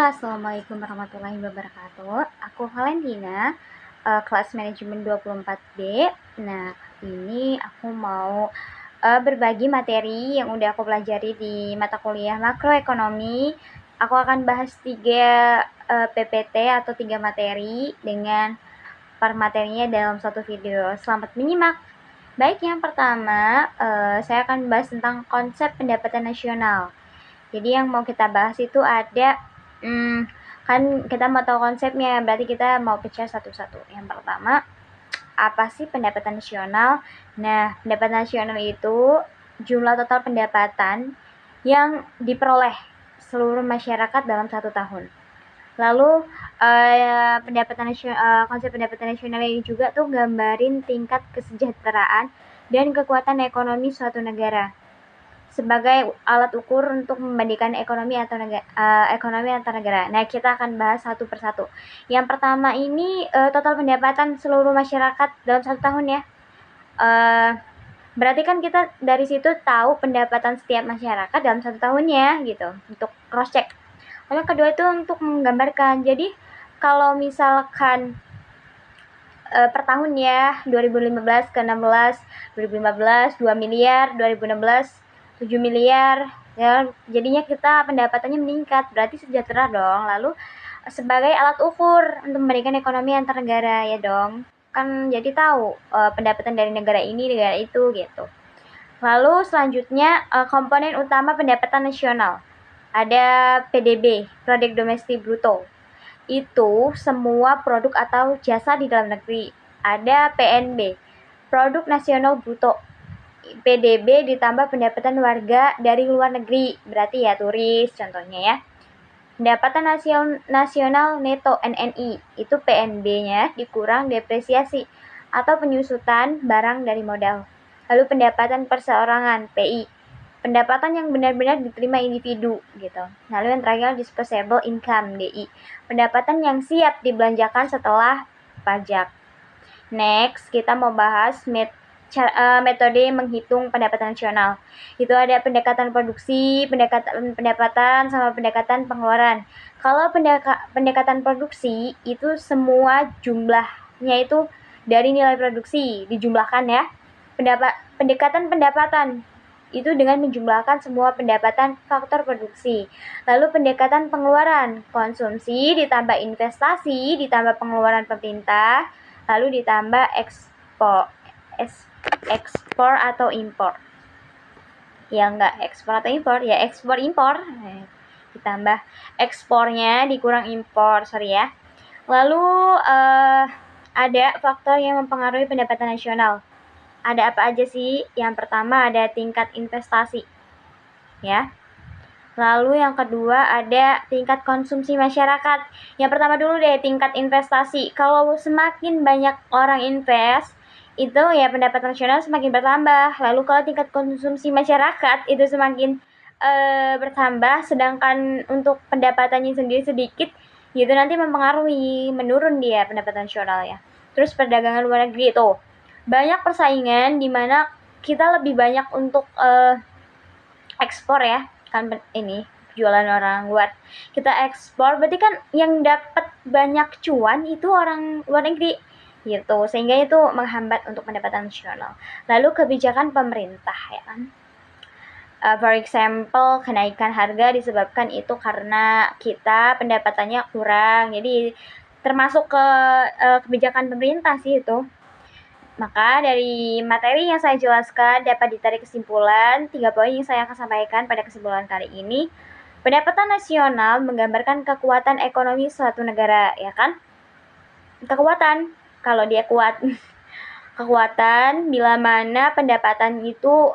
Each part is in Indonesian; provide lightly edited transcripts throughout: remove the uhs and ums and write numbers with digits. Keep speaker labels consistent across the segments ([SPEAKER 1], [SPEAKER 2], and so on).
[SPEAKER 1] Assalamualaikum warahmatullahi wabarakatuh. Aku Valentina, kelas manajemen 24B. Nah, ini aku mau berbagi materi yang udah aku pelajari di mata kuliah makroekonomi. Aku akan bahas 3 PPT atau 3 materi dengan per materinya dalam satu video. Selamat menyimak. Baik, yang pertama saya akan bahas tentang konsep pendapatan nasional. Jadi yang mau kita bahas itu ada kan kita mau tahu konsepnya, berarti kita mau pecah satu-satu. Yang pertama, apa sih pendapatan nasional? Nah, pendapatan nasional itu jumlah total pendapatan yang diperoleh seluruh masyarakat dalam 1 tahun. Lalu konsep pendapatan nasional ini juga tuh gambarin tingkat kesejahteraan dan kekuatan ekonomi suatu negara sebagai alat ukur untuk membandingkan ekonomi antar negara. Nah, kita akan bahas satu persatu. Yang pertama ini total pendapatan seluruh masyarakat dalam 1 tahun ya. Berarti kan kita dari situ tahu pendapatan setiap masyarakat dalam 1 tahunnya gitu, untuk cross check. Lalu kedua itu untuk menggambarkan. Jadi kalau misalkan per tahun ya, 2015 ke 16, 2015 2 miliar, 2016 7 miliar ya, jadinya kita pendapatannya meningkat, berarti sejahtera dong. Lalu sebagai alat ukur untuk memberikan ekonomi antar negara ya dong, kan jadi tahu pendapatan dari negara ini, negara itu gitu. Lalu selanjutnya komponen utama pendapatan nasional, ada PDB, produk domestik bruto, itu semua produk atau jasa di dalam negeri. Ada PNB, produk nasional bruto, PDB ditambah pendapatan warga dari luar negeri, berarti ya turis contohnya ya. Pendapatan nasional neto NNI, itu PNB-nya dikurang depresiasi atau penyusutan barang dari modal. Lalu pendapatan perseorangan, PI, pendapatan yang benar-benar diterima individu gitu. Lalu yang terakhir disposable income, DI, pendapatan yang siap dibelanjakan setelah pajak. Next, kita mau bahas metode menghitung pendapatan nasional. Itu ada pendekatan produksi, pendapatan sama pendekatan pengeluaran. Kalau pendekatan produksi itu semua jumlahnya itu dari nilai produksi dijumlahkan ya. Pendekatan pendapatan itu dengan menjumlahkan semua pendapatan faktor produksi. Lalu pendekatan pengeluaran, konsumsi ditambah investasi ditambah pengeluaran pemerintah, lalu ditambah ekspor atau impor. Ya enggak ekspor atau impor, ya ekspor impor. Ditambah ekspornya dikurang impor, sorry ya. Lalu ada faktor yang mempengaruhi pendapatan nasional. Ada apa aja sih? Yang pertama ada tingkat investasi. Ya. Lalu yang kedua ada tingkat konsumsi masyarakat. Yang pertama dulu deh, tingkat investasi. Kalau semakin banyak orang invest, itu ya pendapatan nasional semakin bertambah. Lalu kalau tingkat konsumsi masyarakat itu semakin bertambah, sedangkan untuk pendapatannya sendiri sedikit, itu nanti mempengaruhi menurun dia pendapatan nasional ya. Terus perdagangan luar negeri itu banyak persaingan di mana kita lebih banyak untuk ekspor ya, kan ini jualan orang luar, kita ekspor, berarti kan yang dapat banyak cuan itu orang luar negeri gitu, sehingga itu menghambat untuk pendapatan nasional. Lalu kebijakan pemerintah ya kan, for example kenaikan harga disebabkan itu karena kita pendapatannya kurang, jadi termasuk ke kebijakan pemerintah sih itu. Maka dari materi yang saya jelaskan dapat ditarik kesimpulan 3 poin yang saya akan sampaikan pada kesimpulan kali ini. Pendapatan nasional menggambarkan kekuatan ekonomi suatu negara, ya kan? Kekuatan, kalau dia kuat. Kekuatan bila mana pendapatan itu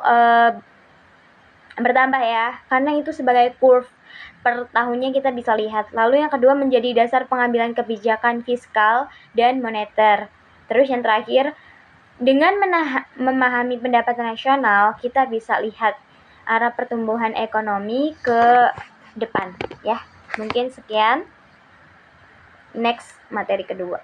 [SPEAKER 1] bertambah ya, karena itu sebagai curve per tahunnya kita bisa lihat. Lalu yang kedua menjadi dasar pengambilan kebijakan fiskal dan moneter. Terus yang terakhir, dengan memahami pendapatan nasional, kita bisa lihat arah pertumbuhan ekonomi ke depan ya. Mungkin sekian. Next materi kedua.